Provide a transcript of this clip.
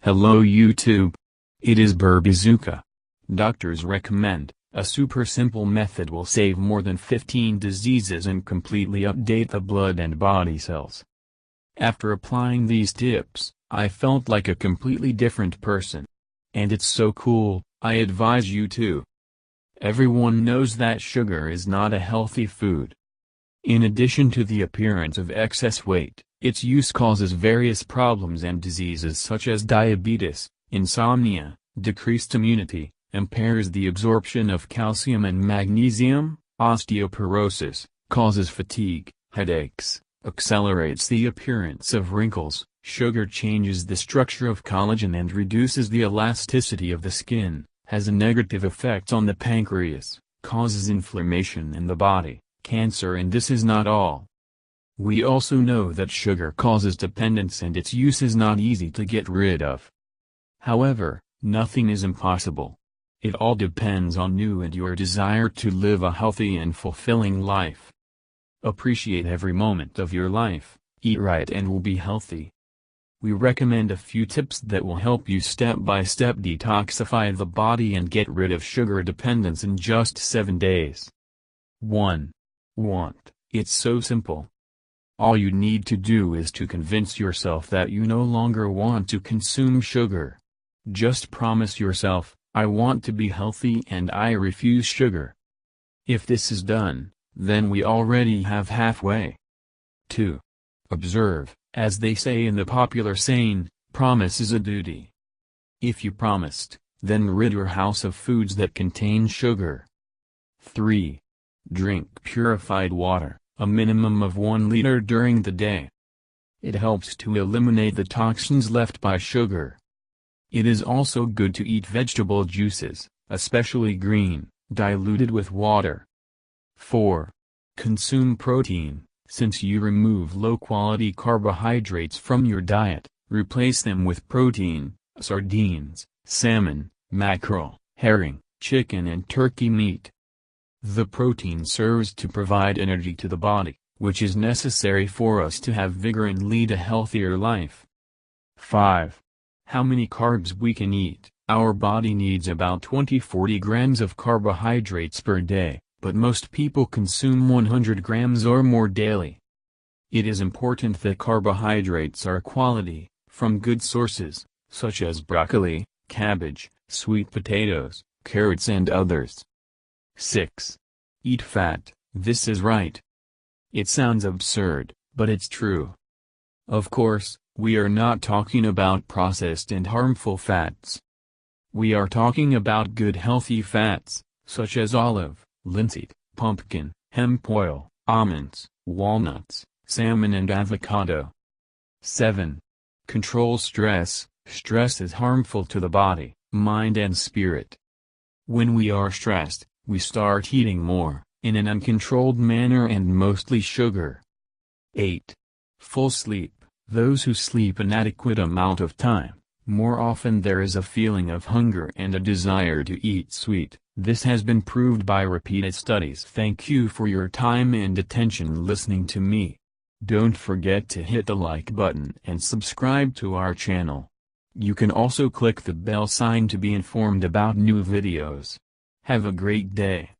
Hello YouTube. It is Burbazooka. Doctors recommend, a super simple method will save more than 15 diseases and completely update the blood and body cells. After applying these tips, I felt like a completely different person. And it's so cool, I advise you to. Everyone knows that sugar is not a healthy food. In addition to the appearance of excess weight, its use causes various problems and diseases such as diabetes, insomnia, decreased immunity, impairs the absorption of calcium and magnesium, osteoporosis, causes fatigue, headaches, accelerates the appearance of wrinkles. Sugar changes the structure of collagen and reduces the elasticity of the skin, has a negative effect on the pancreas, causes inflammation in the body, cancer, and this is not all. We also know that sugar causes dependence and its use is not easy to get rid of. However, nothing is impossible. It all depends on you and your desire to live a healthy and fulfilling life. Appreciate every moment of your life, eat right and will be healthy. We recommend a few tips that will help you step-by-step detoxify the body and get rid of sugar dependence in just 7 days. 1. Want. It's so simple. All you need to do is to convince yourself that you no longer want to consume sugar. Just promise yourself, I want to be healthy and I refuse sugar. If this is done, then we already have halfway. 2. Observe. As they say in the popular saying, promise is a duty. If you promised, then rid your house of foods that contain sugar. 3. Drink purified water, a minimum of 1 liter during the day. It helps to eliminate the toxins left by sugar. It is also good to eat vegetable juices, especially green, diluted with water. 4. Consume protein. Since you remove low-quality carbohydrates from your diet, replace them with protein, sardines, salmon, mackerel, herring, chicken and turkey meat. The protein serves to provide energy to the body, which is necessary for us to have vigor and lead a healthier life. 5. How many carbs we can eat? Our body needs about 20-40 grams of carbohydrates per day. But most people consume 100 grams or more daily. It is important that carbohydrates are quality, from good sources, such as broccoli, cabbage, sweet potatoes, carrots and others. 6. Eat fat. This is right. It sounds absurd, but it's true. Of course, we are not talking about processed and harmful fats. We are talking about good healthy fats, such as olive, linseed, pumpkin, hemp oil, almonds, walnuts, salmon and avocado. 7. Control stress. Stress is harmful to the body, mind and spirit. When we are stressed, we start eating more, in an uncontrolled manner and mostly sugar. 8. Full sleep. Those who sleep an adequate amount of time, more often there is a feeling of hunger and a desire to eat sweet. This has been proved by repeated studies. Thank you for your time and attention listening to me. Don't forget to hit the like button and subscribe to our channel. You can also click the bell sign to be informed about new videos. Have a great day.